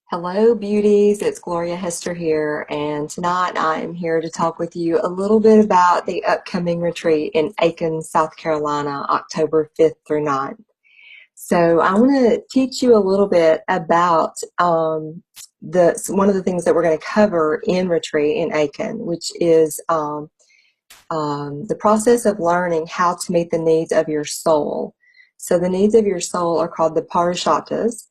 Hello, beauties. It's Gloria Hester here, and tonight I am here to talk with you a little bit about the upcoming retreat in Aiken, South Carolina, October 5th through 9th. So I want to teach you a little bit about one of the things that we're going to cover in retreat in Aiken, which is the process of learning how to meet the needs of your soul. So the needs of your soul are called the Purusharthas,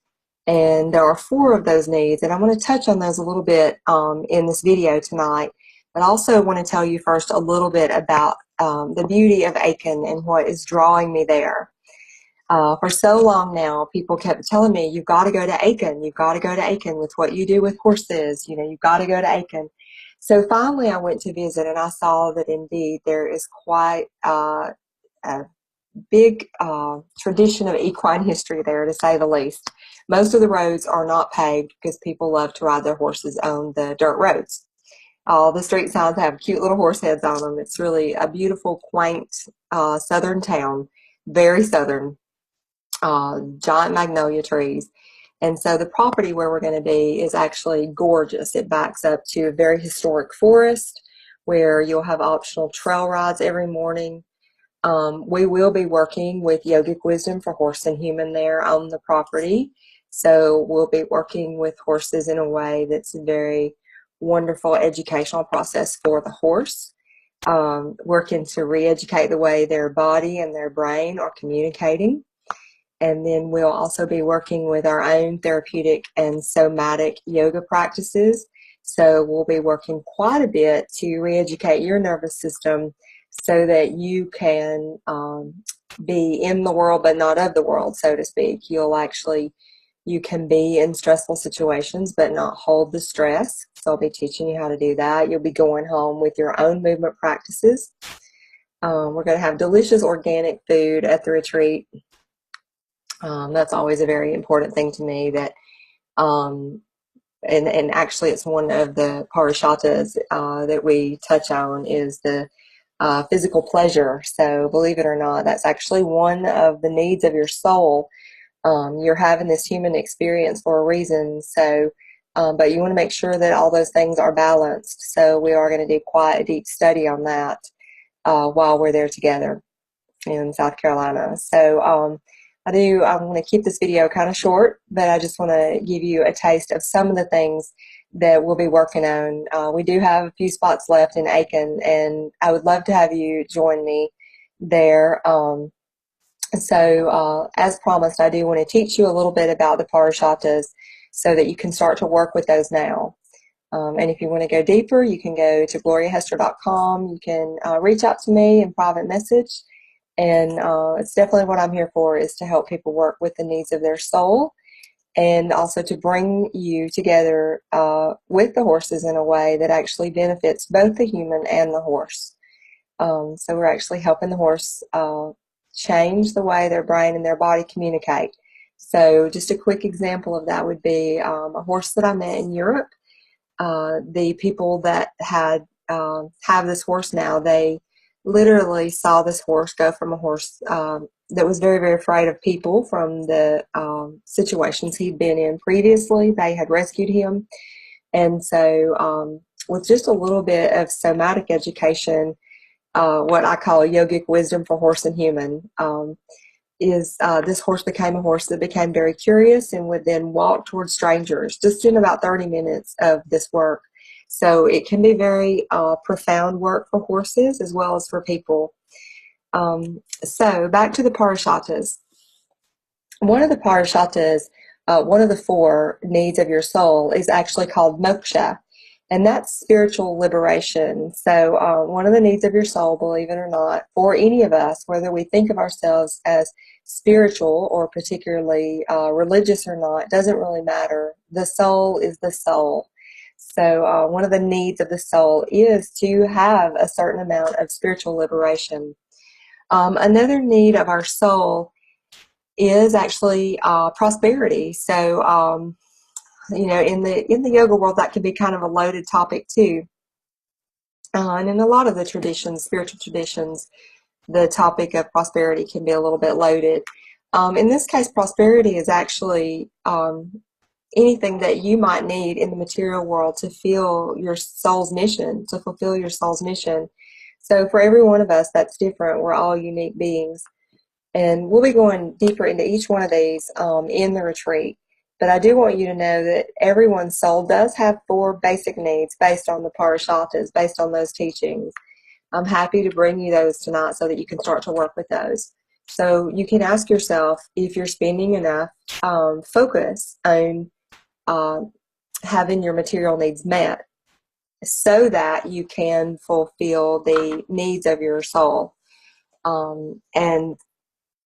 and there are four of those needs, and I want to touch on those a little bit in this video tonight, but I also want to tell you first a little bit about the beauty of Aiken and what is drawing me there. For so long now, people kept telling me, you've got to go to Aiken, you've got to go to Aiken with what you do with horses, you've got to go to Aiken. So finally I went to visit, and I saw that indeed there is quite a big tradition of equine history there, to say the least. Most of the roads are not paved because people love to ride their horses on the dirt roads. All the street signs have cute little horse heads on them. It's really a beautiful, quaint southern town, very southern, giant magnolia trees. And so the property where we're going to be is actually gorgeous. It backs up to a very historic forest where you'll have optional trail rides every morning. We will be working with yogic wisdom for horse and human there on the property. So we'll be working with horses in a way that's a very wonderful educational process for the horse. Working to re-educate the way their body and their brain are communicating. And then we'll also be working with our own therapeutic and somatic yoga practices. So we'll be working quite a bit to re-educate your nervous system so that you can be in the world but not of the world, so to speak. You can be in stressful situations but not hold the stress. So I'll be teaching you how to do that. You'll be going home with your own movement practices. We're going to have delicious organic food at the retreat. That's always a very important thing to me. And actually it's one of the Purusharthas that we touch on is the physical pleasure. So believe it or not, that's actually one of the needs of your soul. You're having this human experience for a reason. So, but you want to make sure that all those things are balanced. So we are going to do quite a deep study on that while we're there together in South Carolina. So I want to keep this video kind of short, but I just want to give you a taste of some of the things that we'll be working on. We do have a few spots left in Aiken, and I would love to have you join me there. So as promised, I do want to teach you a little bit about the Purusharthas so that you can start to work with those now. And if you want to go deeper, you can go to gloriahester.com. You can reach out to me in private message. And it's definitely what I'm here for, is to help people work with the needs of their soul, and also to bring you together with the horses in a way that actually benefits both the human and the horse. So we're actually helping the horse change the way their brain and their body communicate. So just a quick example of that would be a horse that I met in Europe. The people that have this horse now, they literally saw this horse go from a horse that was very, very afraid of people from the situations he'd been in previously. They had rescued him. And so with just a little bit of somatic education, what I call yogic wisdom for horse and human, this horse became a horse that became very curious and would then walk towards strangers just in about 30 minutes of this work. So it can be very profound work for horses as well as for people. So back to the Purusharthas. One of the Purusharthas, one of the four needs of your soul, is actually called moksha, and that's spiritual liberation. So one of the needs of your soul, believe it or not, for any of us, whether we think of ourselves as spiritual or particularly religious or not, doesn't really matter. The soul is the soul. So one of the needs of the soul is to have a certain amount of spiritual liberation. Another need of our soul is actually prosperity. So in the yoga world, that can be kind of a loaded topic too. And in a lot of the traditions, spiritual traditions, the topic of prosperity can be a little bit loaded. In this case, prosperity is actually anything that you might need in the material world to fulfill your soul's mission. So for every one of us, that's different. We're all unique beings. And we'll be going deeper into each one of these in the retreat. But I do want you to know that everyone's soul does have 4 basic needs based on the Purusharthas, based on those teachings. I'm happy to bring you those tonight so that you can start to work with those. So you can ask yourself if you're spending enough focus on having your material needs met so that you can fulfill the needs of your soul. And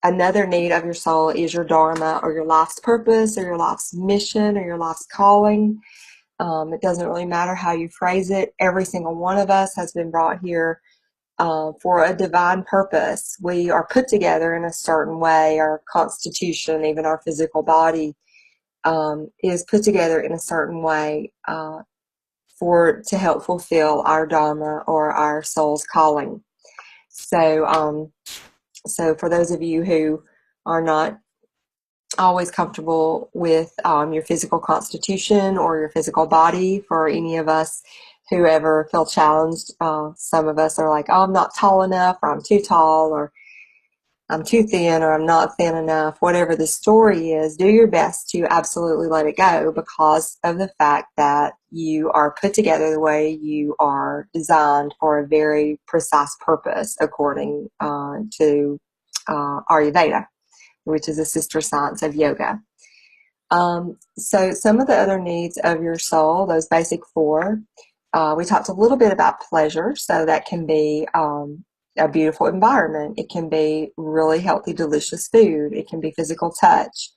another need of your soul is your dharma, or your life's purpose, or your life's mission, or your life's calling. It doesn't really matter how you phrase it. Every single one of us has been brought here for a divine purpose. We are put together in a certain way. Our constitution, even our physical body, is put together in a certain way to help fulfill our dharma, or our soul's calling. So for those of you who are not always comfortable with your physical constitution or your physical body, for any of us who ever feel challenged, some of us are like, oh, I'm not tall enough, or I'm too tall, or I'm too thin, or I'm not thin enough. Whatever the story is, do your best to absolutely let it go, because of the fact that you are put together the way you are designed for a very precise purpose, according to Ayurveda, which is a sister science of yoga. So some of the other needs of your soul, those basic 4, we talked a little bit about pleasure. So that can be a beautiful environment. It can be really healthy, delicious food. It can be physical touch.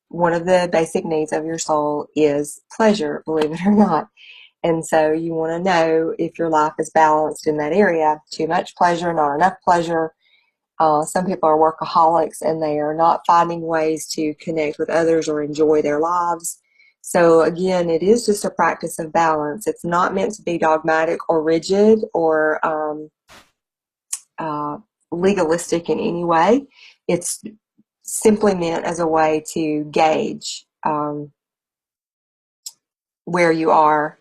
One of the basic needs of your soul is pleasure, believe it or not. And so you want to know if your life is balanced in that area. Too much pleasure, not enough pleasure. Some people are workaholics and they are not finding ways to connect with others or enjoy their lives. So again, it is just a practice of balance. It's not meant to be dogmatic or rigid or legalistic in any way. It's simply meant as a way to gauge where you are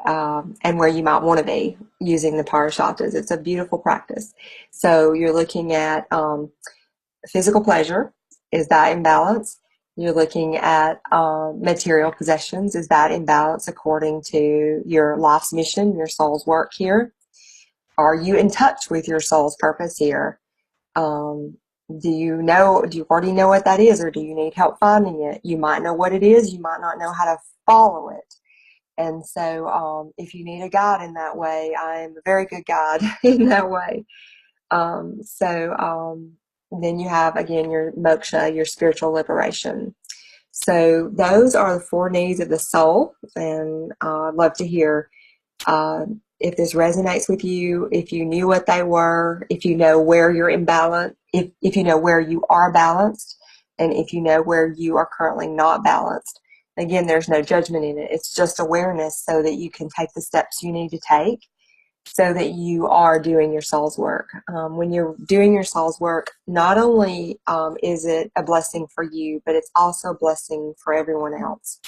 and where you might want to be using the Purusharthas. It's a beautiful practice. So you're looking at physical pleasure. Is that in balance? You're looking at material possessions. Is that in balance according to your life's mission, your soul's work here? Are you in touch with your soul's purpose here? Do you already know what that is, or do you need help finding it? You might know what it is. You might not know how to follow it. And so if you need a guide in that way, I am a very good guide in that way. Then you have, again, your moksha, your spiritual liberation. So those are the 4 needs of the soul. And I'd love to hear if this resonates with you, if you knew what they were, if you know where you're imbalanced, if you know where you are balanced, and if you know where you are currently not balanced. Again, there's no judgment in it. It's just awareness so that you can take the steps you need to take so that you are doing your soul's work. When you're doing your soul's work, not only is it a blessing for you, but it's also a blessing for everyone else.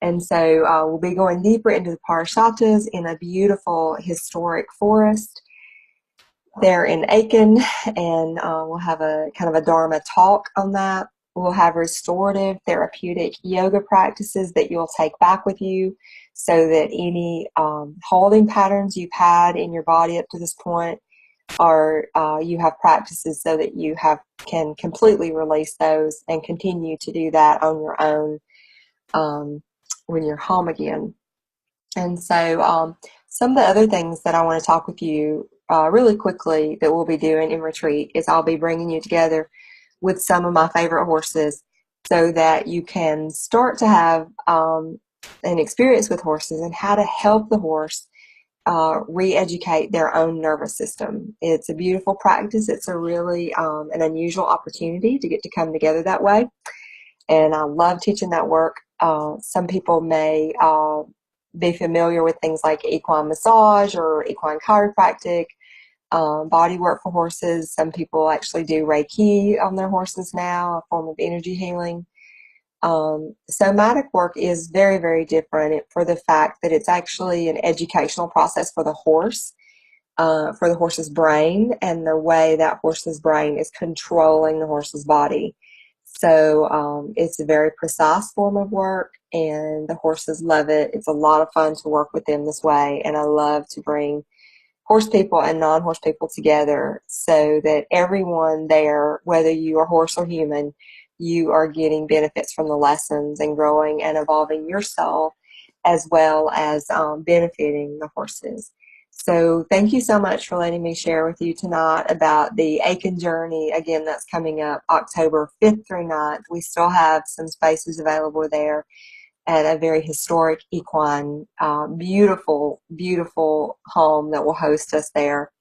And so we'll be going deeper into the Purusharthas in a beautiful historic forest there in Aiken, and we'll have a kind of a Dharma talk on that. We'll have restorative therapeutic yoga practices that you'll take back with you so that any holding patterns you've had in your body up to this point are you have practices so that you can completely release those and continue to do that on your own when you're home again. And so some of the other things that I want to talk with you really quickly that we'll be doing in retreat is I'll be bringing you together with some of my favorite horses so that you can start to have an experience with horses and how to help the horse re-educate their own nervous system. It's a beautiful practice. It's a really an unusual opportunity to get to come together that way. And I love teaching that work. Some people may be familiar with things like equine massage or equine chiropractic, body work for horses. Some people actually do Reiki on their horses now, a form of energy healing. Somatic work is very, very different for the fact that it's actually an educational process for the horse, for the horse's brain, and the way that horse's brain is controlling the horse's body. So it's a very precise form of work, and the horses love it. It's a lot of fun to work with them this way, and I love to bring horse people and non-horse people together so that everyone there, whether you are horse or human, you are getting benefits from the lessons and growing and evolving yourself, as well as benefiting the horses. So thank you so much for letting me share with you tonight about the Aiken journey. Again, that's coming up October 5th through 9th. We still have some spaces available there at a very historic equine, beautiful, beautiful home that will host us there.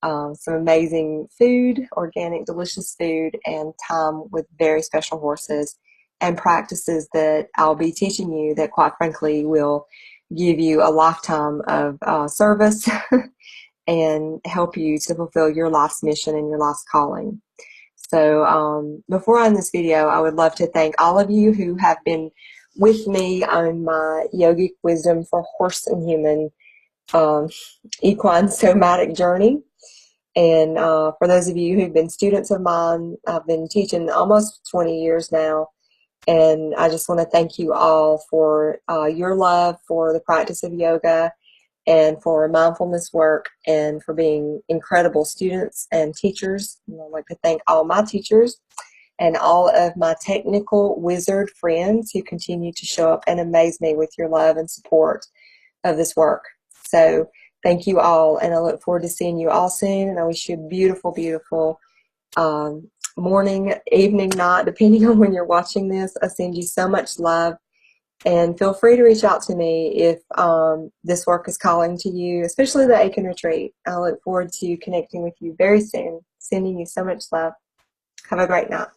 Some amazing food, organic, delicious food, and time with very special horses, and practices that I'll be teaching you that, quite frankly, will give you a lifetime of service and help you to fulfill your life's mission and your life's calling. So before I end this video, I would love to thank all of you who have been with me on my yogic wisdom for horse and human equine somatic journey. And for those of you who've been students of mine, I've been teaching almost 20 years now. And I just want to thank you all for your love for the practice of yoga and for mindfulness work and for being incredible students and teachers. And I'd like to thank all my teachers and all of my technical wizard friends who continue to show up and amaze me with your love and support of this work. So thank you all, and I look forward to seeing you all soon, and I wish you a beautiful, beautiful morning, evening, night, depending on when you're watching this. I send you so much love, and feel free to reach out to me if this work is calling to you, especially the Aiken Retreat. I look forward to connecting with you very soon. Sending you so much love. Have a great night.